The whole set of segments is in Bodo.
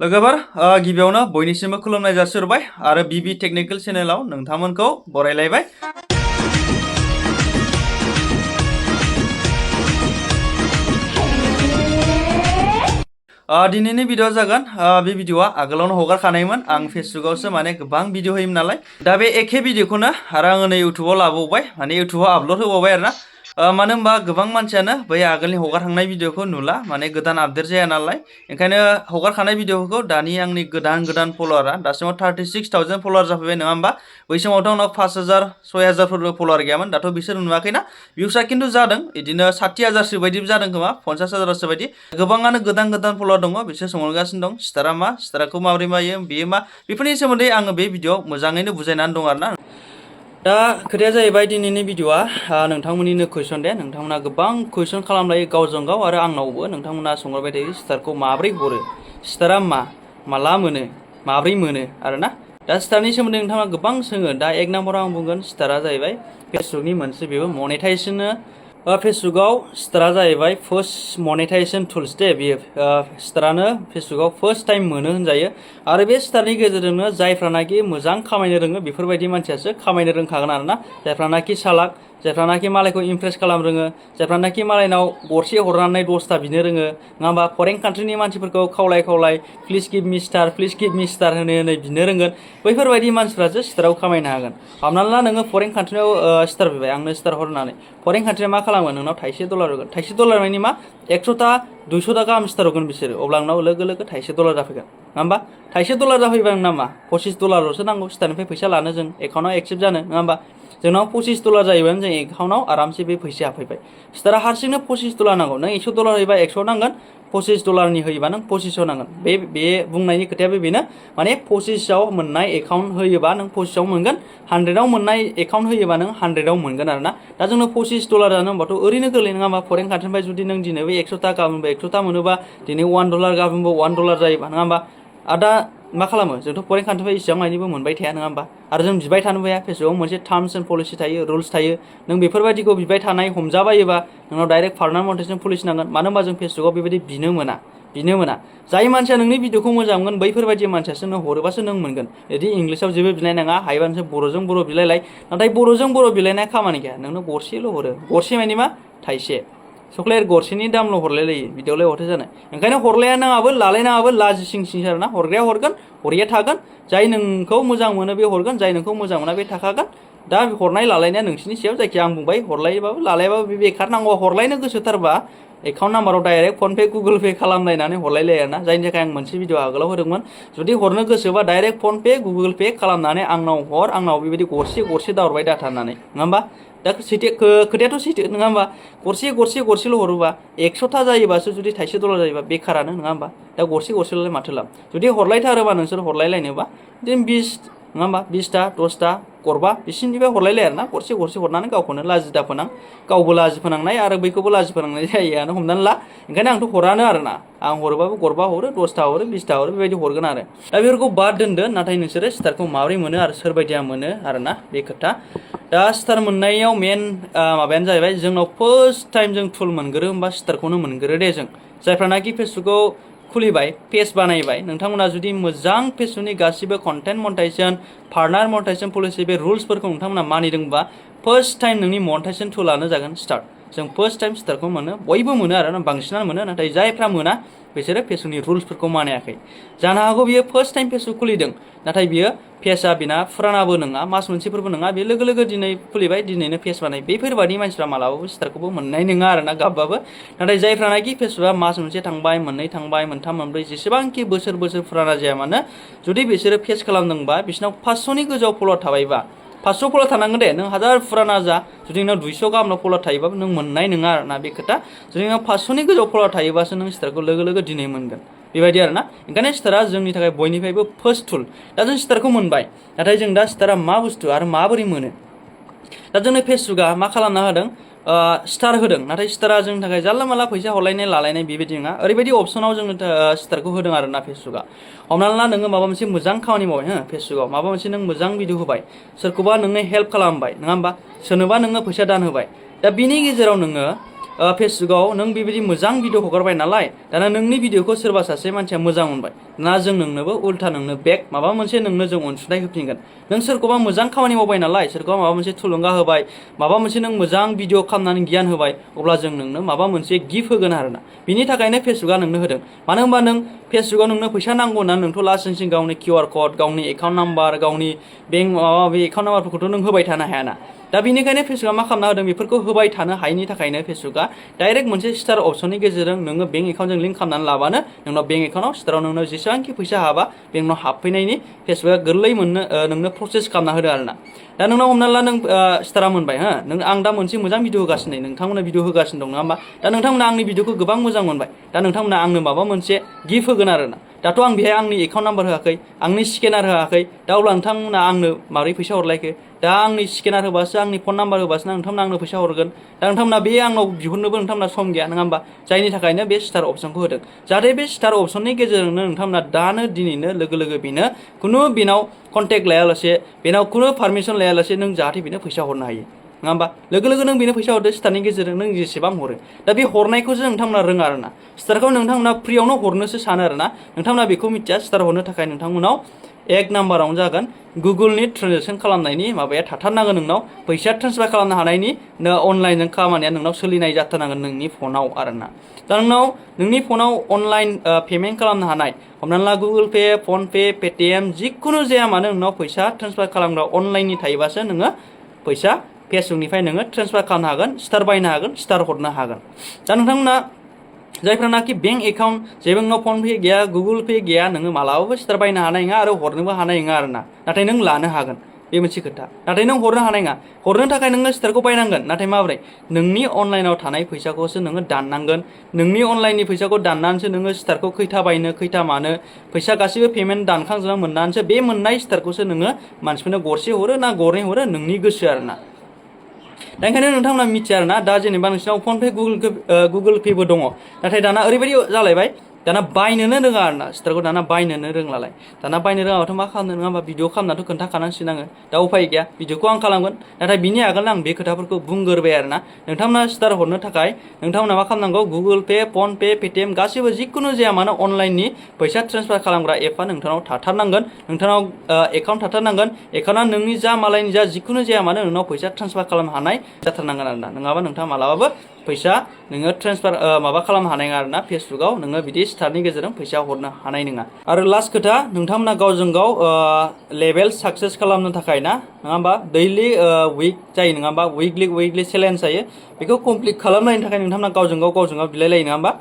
लोगोफोर गिबियावनो बयनिसिमबो खुलुमनाय जासिहरबाय आरो बिबि टेक्निकेल चेनेलाव नोंथांमोनखौ बरायलायबाय। दिनैनि भिडिअ जागोन बे भिडिअआ आगोलावनो हगारखानायमोन आं फेसबुकआवसो माने गोबां भिडिअ होयोमोन नालाय दा बे एखे भिडिअखौनो आरो आङो नै इउटुबाव लाबोबाय माने इउटुबाव आपलड होबावबाय आरोना मानो होनबा गोबां मानसियानो बै आगोलनि हगारखांनाय भिडिअखौ नुला माने गोदान आपडेट जाया नालाय ओंखायनो हगारखानाय भिडिअखौ दानि आंनि गोदान फलोवारा दासिमाव 36,000 फलोवार जाफैबाय नङा होमबा बै समावथ' आंनाव 5,000 6,000 फलोवार गैयामोन दाथ' बिसोर नुवाखैना भिउसआ खिन्थु जादों बिदिनो 60,000सो बायदि जादों खोमा 50,000सो बायदि गोबाङानो गोदान फलोवार दङ बिसोर सोंहरगासिनो दं स्टारा मा स्टारखौ माबोरै मायो बेयो मा बेफोरनि सोमोन्दै आङो बे भिडिअआव मोजाङैनो बुजायनानै दं आरोना दा खोथाया जाहैबाय दिनैनि भिडिअआ नोंथांमोननिनो कुइसन दे नोंथांमोना गोबां कुइसन खालामलायो गावजों गाव आरो आंनावबो नोंथांमोना सोंहरबाय थायो स्टारखौ माबोरै हरो स्टारा मा माला मोनो माबोरै मोनो आरोना दा स्टारनि सोमोन्दै नोंथाङा गोबां सोङो दा एक नाम्बाराव आं बुंगोन स्टारा जाहैबाय फेसबुकनि मोनसे बेबो मनेटाइजेसन फेसबुकआव स्टारा जाहैबाय फार्स्ट मनेटाइजेसन टुल्स दे बेयो स्टारानो फेसबुकआव फार्स्ट टाइम मोनो होनजायो आरो बे स्टारनि गेजेरजोंनो जायफ्रानाखि मोजां खामायनो रोङो बेफोरबायदि मानसियासो खामायनो रोंखागोन आरोना जायफ्रानाखि सालाक जायफ्रानाखि मालायखौ इमप्रेस खालाम रोङो जायफ्रानाखि मालायनाव गरसे हरनानै 10ता बिनो रोङो नङा होमबा फरेन कान्ट्रिनि मानसिफोरखौ खावलाय प्लिज गिभ मि स्टार होनै बिनो रोंगोन बैफोरबायदि मानसिफ्रासो स्टाराव खामायनो हागोन हमनानै ला नोङो फरेन कान्ट्रियाव स्टार बिबाय आंनो स्टार हरनानै फरेन कान्ट्रिया मा खालामो नोंनाव थाइसे डलार होगोन थाइसे डलार माने मा 100ता 200ता गाहाम स्टार होगोन बिसोरो अब्ला आंनाव लोगो थाइसे डलार जाफैगोन नङा होमबा थाइसे डलार जाफैबा नोंना मा 25 डलारल'सो नांगौ स्टारनिफ्राय फैसा लानो जों एकाउन्टआव एक्सेप्ट जानो नङा होमबा जोंनाव 25 डलार जायोबानो जों एकाउन्टआव आरामसे बे फैसाया हाबफैबाय स्टारा हारसिंनो 25 डलार नांगौ नों 100 डलार होयोबा 100 नांगोन 25 डलारनि होयोबा नों 2500 नांगोन बे बुंनायनि खोथायाबो बेनो माने 25आव मोननाय एकाउन्ट होयोबा नों 25आव मोनगोन 100आव मोननाय एकाउन्ट होयोबा नों 100आव मोनगोन आरोना दा जोंनो 25 डलार जानो होनबाथ' ओरैनो गोरलै नङा होमबा फरेन कान्ट्रिनिफ्राय जुदि नों दिनै बे 100ता गाबोनबो 100ता मोनोबा दिनै 1 डलार गाबोनबो 1 डलार जायोबा नङा होमबा दा मा खालामो जोंथ' फरेन कान्ट्रिनिफ्राय इसेबां मानिबो मोनबाय थाया नङा होमबा आरो जों बिबाय थानोबो हाया फेसबुकआव मोनसे टार्म्स एन्ड पलिसि थायो रुल्स थायो नों बेफोरबायदिखौ बिबाय थानाय हमजाबायोबा नोंनाव डाइरेक्ट पार्टनार मनेटाइजेसन पलिसि नांगोन मानो होनबा जों फेसबुकआव बेबायदि बिनो मोना जाय मानसिया नोंनि भिडिअखौ मोजां मोनगोन बैफोरबायदि मानसियासो नों हरोबासो नों मोनगोन बिदि इंलिसाव जेबो बिलाय नाङा हायोबा नोंसोर बर'जों बर' बिलायलाय नाथाय बर'जों बर' बिलायनाय खामानि गैया नोंनो गरसेल' हरो गरसे माने मा थाइसे चक्लेट गरसेनि दामल' हरलायलायो बिदियावलाय हरथो जानो ओंखायनो हरलाया नाङाबो लालायनाङाबो लाजिसिंसिं आरोना हरग्राया हरगोन हरिया थागोन जाय नोंखौ मोजां मोनो बे हरगोन जाय नोंखौ मोजां मोना बे थाखागोन दा हरनाय लालायनाया नोंसिनि सायाव जायखिया आं बुंबाय हरलायोबाबो लालायाबाबो बे बेखार नांगौ हरलायनो गोसोथारबा एकाउन्ट नाम्बाराव direct PhonePe Google Pay खालामलायनानै हरलायलायो आरोना जायनि थाखाय आं मोनसे भिडिअ आगोलाव होदोंमोन जुदि हरनो गोसोबा direct PhonePe Google Pay खालामनानै आंनाव हर आंनाव बेबायदि गरसे दाहरबाय दाथा होननानै नङा होमबा दा खोथायाथ' सैथो नङा होमबा गरसेल' हरोबा 100ता जायोबासो जुदि थाइसे डलार जायोबा बेखारानो नङा होमबा दा गरसेल'लाय माथो लाब जुदि हरलायथारोबा नोंसोर हरलायलायनोबा बिदिनो 20 नङा होमबा 20ता 10ता गरबा बिसिनिफ्राय हरलायलाय आरोना गरसे हरनानै गावखौनो लाजिदा फोनां गावबो लाजि फोनांनाय आरो बैखौबो लाजि फोनांनाय जायोआनो हमनानै ला ओंखायनो आंथ' हरानो आरोना आं हरोबाबो गरबा हरो 10ता हरो 20ता हरो बेबायदि हरगोन आरो दा बेफोरखौ बाद दोनदो नाथाय नोंसोरो स्टारखौ माबोरै मोनो आरो सोरबायदिया मोनो आरोना बे खोथा दा स्टार मोननायाव मेन माबायानो जाहैबाय जोंनाव फार्स्ट टाइम जों टुल मोनगोरो होमबा स्टारखौनो मोनगोरो दे जों जायफ्रानाखि फेसबुकआव खुलिबाय पेज बानायबाय नोंथांमोना जुदि मोजां फेसबुकनि गासिबो कन्टेन्ट मनेटाइजेसन पार्टनार मनेटाइजेसन पलिसि बे रुल्सफोरखौ नोंथांमोना मानिदोंबा फार्स्ट टाइम नोंनि मनेटाइजेसन टुलानो जागोन स्टार जों फार्स्ट टाइम स्टारखौ मोनो बयबो मोनो आरो बांसिनानो मोनो नाथाय जायफ्रा मोना बिसोरो फेसबुकनि रुल्सफोरखौ मानियाखै जानो हागौ बियो फार्स्ट टाइम फेसबुक खुलिदों नाथाय बियो पेजआ बिना फुरानाबो नङा मास मोनसेफोरबो नङा बे लोगो दिनै खुलिबाय दिनैनो पेज बानाय बेफोरबायदि मानसिफ्रा मालाबाबो स्टारखौबो मोननाय नङा आरोना गाबबाबो नाथाय जायफ्रानाखि फेसबुकआ मास मोनसे थांबाय मोननै थांबाय मोनथाम मोनब्रै जेसेबांखि बोसोर फुराना जाया मानो जुदि बिसोरो पेज खालामदोंबा बिसोरनाव 500नि गोजौआव फल'वार थाबायबा 500 फल'वार थानांगोन दे नों हाजार फुराना जा जुदि नोंनाव 200 गाहामल' फल'वार थायोबाबो नों मोननाय नङा आरोना बे खोथा जुदि नोंनाव 500नि गोजौआव फल'वार थायोबासो नों स्टारखौ लोगो दिनै मोनगोन बेबायदि आरोना ओंखायनो स्टारा जोंनि थाखाय बयनिफ्रायबो फार्स्ट टुल दा जों स्टारखौ मोनबाय नाथाय जों दा स्टारा मा बुस्थु आरो माबोरै मोनो दा जोंनो फेसबुकआ मा खालामना होदों स्टार होदों नाथाय स्टारा जोंनि थाखाय जानला मानला फैसा हरलायनाय लालायनाय बेबायदि नङा ओरैबायदि अपसनाव जोंनो स्टारखौ होदों आरोना फेसबुकआ हमनानै ला नोङो माबा मोनसे मोजां खामानि मावबाय फेसबुकआव माबा मोनसे नों मोजां भिडिअ होबाय सोरखौबा नोंनो हेल्प खालामबाय नङा होमबा सोरनोबा नोङो फैसा दान होबाय दा बिनि गेजेराव नोङो फेसबुकाव नों बेबायदि मोजां भिडिअ हगारबाय नालाय दाना नोंनि भिडिअखौ सोरबा सासे मानसिया मोजां मोनबाय ना जों नोंनोबो उल्था नोंनो बेक माबा मोनसे नोंनो जों अनसुंथाइ होफिनगोन नों सोरखौबा मोजां खामानि मावबाय नालाय सोरखौबा माबा मोनसे थुलुंगा होबाय माबा मोनसे नों मोजां भिडिअ खालामनानै गियान होबाय अब्ला जों नोंनो माबा मोनसे गिफ्ट होगोन आरोना बिनि थाखायनो फेसबुकआ नोंनो होदों मानो होनबा नों फेसबुकाव नोंनो फैसा नांगौ होनना नोंथ' लासिंसिं गावनि QR कड गावनि एकाउन्ट नाम्बार गावनि बेंक माबा माबि एकाउन्ट नाम्बारफोरखौथ' नों होबाय थानो हायाना दा बेनिखायनो फेसबुकआ मा खालामना होदों बेफोरखौ होबाय थानो हायैनि थाखायनो फेसबुकआ डाइरेक्ट मोनसे स्टार अपसननि गेजेरजों नोङो बेंक एकाउन्टजों लिंक खालामनानै लाबानो नोंनाव बेंक एकाउन्टआव स्टाराव नोंनाव जेसेबांखि फैसा हाबा बेंकनाव हाबफैनायनि फेसबुकआ गोरलै नोंनो प्रसेस खालामना होदो आरोना दा नोंनाव हमना ला नों स्टारा मोनबाय हो नों आं दा मोनसे मोजां भिडिअ होगासिनो नोंथांमोना भिडिअ होगासिनो दं नङा होमबा दा नोंथांमोना आंनि भिडिअखौ गोबां मोजां मोनबाय दा नोंथांमोना आंनो माबा मोनसे गिफ्ट होगोन आरोना दाथ' आं बेहाय आंनि एकाउन्ट नाम्बार होआखै आंनि स्केनार होआखै दा अब्ला नोंथांमोना आंनो माबोरै फैसा हरलायखो दा आंनि स्केनार होबासो आंनि फन नाम्बार होबासो नोंथांमोना आंनो फैसा हरगोन दा नोंथांमोना बे आंनाव बिहरनोबो नोंथांमोना सम गैया नङा होमबा जायनि थाखायनो बे स्टार अपसनखौ होदों जाहाथे बे स्टार अपसननि गेजेरजोंनो नोंथांमोना दानो दिनैनो लोगो लोगो बेनो खुनु बेनाव कन्टेक्ट लायालासे बेनाव खुनु पारमिसन लायालासे नों जाहाथे बेनो फैसा हरनो हायो नङा होमबा लोगो लोगो नों बेनो फैसा हरदो स्टारनि गेजेरजों नों जेसेबां हरो दा बे हरनायखौसो नोंथांमोना रोङा आरोना स्टारखौ नोंथांमोना फ्रियावनो हरनोसो सानो आरोना नोंथांमोना बेखौ मिथिया स्टार हरनो थाखाय नोंथांमोनाव एक नाम्बारावनो जागोन गुगोलनि ट्रेनजेक्सन खालामनायनि माबाया थाथारनांगोन नोंनाव फैसा ट्रेन्सफार खालामनो हानायनि अनलाइनजों खामानिया नोंनाव सोलिनाय जाथारनांगोन नोंनि फनाव आरोना दा नोंनाव नोंनि फनाव अनलाइन पेमेन्ट खालामनो हानाय हमनानै ला Google Pay PhonePe Paytm जिखुनु जाया मानो नोंनाव फैसा ट्रेन्सफार खालामग्रा अनलाइननि थायोबासो नोङो फैसा फेसबुकनिफ्राय नोङो ट्रेन्सफार खालामनो हागोन स्टार बायनो हागोन स्टार हरनो हागोन दा नोंथांमोना जायफ्रानाखि बेंक एकाउन्ट जेबो नोंनाव फन पे गैया गुगोल पे गैया नोङो मालाबाबो स्टार बायनो हानाय नङा आरो हरनोबो हानाय नङा आरोना नाथाय नों लानो हागोन बे मोनसे खोथा नाथाय नों हरनो हानाय नङा हरनो थाखाय नोङो स्टारखौ बायनांगोन नाथाय माबोरै नोंनि अनलाइनाव थानाय फैसाखौसो नोङो दाननांगोन नोंनि अनलाइननि फैसाखौ दाननानैसो नोङो स्टारखौ खैथा बायनो खैथा मानो फैसा गासैबो पेमेन्ट दानखांजोबना मोननानैसो बे मोननाय स्टारखौसो नोङो मानसिफोरनो गरसे हरो ना गरनै हरो नोंनि गोसो आरोना दा ओंखायनो नोंथांमोना मिथिया आरोना दा जेनेबा नोंसिनाव फन पे गुगोल पेबो दङ नाथाय दाना ओरैबायदि जालायबाय दाना बायनोनो रोङा आरोना स्टारखौ दाना बायनोनो रोंलालाय दाना बायनो रोङाबाथ' मा खालामनो नङा होमबा भिडिअ खालामनाथ' खोन्थाखानांसिगोन आङो दा उफाय गैया भिडिअखौ आं खालामगोन नाथाय बिनि आगोल आं बे खोथाफोरखौ बुंग्रोबाय आरोना नोंथांमोना स्टार हरनो थाखाय नोंथांमोना मा खालामनांगौ Google Pay PhonePe Paytm गासैबो जिखुनु जाया मानो अनलाइननि फैसा ट्रेन्सफार खालामग्रा एपआ नोंथांनाव थाथारनांगोन नोंथांनाव एकाउन्ट थाथारनांगोन एकाउन्टआ नोंनि जा मालायनि जा जिखुनु जाया मानो नोंनाव फैसा ट्रेन्सफार खालामनो हानाय जाथारनांगोन आरोना नङाबा नोंथाङा मालाबाबो फैसा नोङो ट्रेन्सफार माबा खालामनो हानाय नङा आरोना फेसबुकाव नोङो बिदि स्टारनि गेजेरजों फैसा हरनो हानाय नङा आरो लास्ट खोथा नोंथांमोना गावजों गाव लेभेल साक्सेस खालामनो थाखाय ना नङा होमबा दैलि उइक जायो नङा होमबा उइकलि चेलेन्ज जायो बेखौ कमप्लिट खालामनायनि थाखाय नोंथांमोना गावजों गाव बिलायलायो नङा होमबा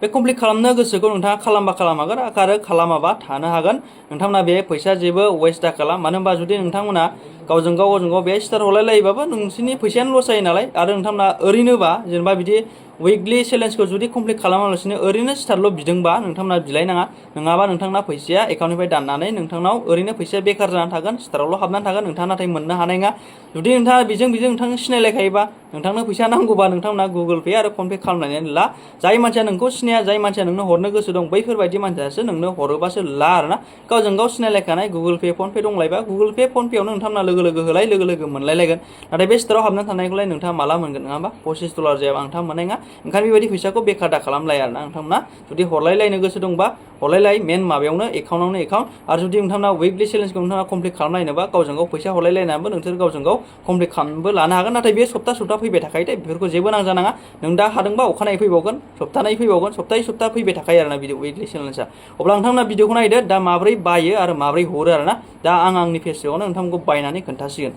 बे कमप्लिट खालामनो गोसोखौ नोंथाङा खालामबा खालामहागोन आरो खालामाबा थानो हागोन नोंथांमोना बे फैसा जेबो वेस्ट दा खालाम मानो होनबा जुदि नोंथांमोना गावजों गाव बे स्टार हरलायलायोबाबो नोंसिनि फैसायानो लस जायो नालाय आरो नोंथांमोना ओरैनोबा जेनेबा बिदि उइकलि चेलेन्जखौ जुदि कमप्लिट खालामालासिनो ओरैनो स्टारल' बिदोंबा नोंथांमोना बिलायनाङा नङाबा नोंथांना फैसाया एकाउन्टनिफ्राय दाननानै नोंथांनाव ओरैनो फैसाया बेकार जानानै थागोन स्टारावल' हाबनानै थागोन नोंथाङा नाथाय मोननो हानाय नङा जुदि नोंथाङा बेजों नोंथांनो सिनायलायखायोबा नोंथांनो फैसा नांगौबा नोंथांमोना गुगोल पे आरो फन पे खालामनानै ला जाय मानसिया नोंखौ सिनाया जाय मानसिया नोंनो हरनो गोसो दं बैफोरबायदि मानसियासो नोंनो हरोबासो ला आरोना गावजों गाव सिनायलायखानाय गुगोल पे फन पे दंलायबा गुगोल पे फन पेयावनो नोंथांमोना लोगो लोगो होलाय लोगो लोगो मोनलायलायगोन नाथाय बे स्टाराव हाबनानै थानायखौलाय नोंथाङा माला मोनगोन नङा होमबा $25 जायाबा नोंथाङा मोननाय नङा ओंखायनो बेबायदि फैसाखौ बेकार दा खालामलाया आरोना नोंथांमोना जुदि हरलायलायनो गोसो दंबा हरलायलाय मेन माबायावनो एकाउन्टावनो एकाउन्ट आरो जुदि नोंथांमोना उइकलि चेलेन्जखौ नोंथाङा कमप्लिट खालामलायनोबा गावजों गाव फैसा हरलायलायनानैबो नोंसोर गावजों गाव कमप्लिट खालामनोबो लानो हागोन नाथाय बे सप्ता फैबाय थाखायो दे बेफोरखौ जेबो नांजानाङा नों दा हादोंबा अखानायै फैबावगोन सप्तानै फैबावगोन सप्ता फैबाय थाखायो आरोना भिडिअ उइकलि चेलेन्जआ अब्ला नोंथांमोना भिडिअखौ नायदो दा माब्रै बायो आरो माब्रै हरो आरोना दा आं आंनि फेसबुकावनो नोंथांमोनखौ बायनानै खोन्थासिगोन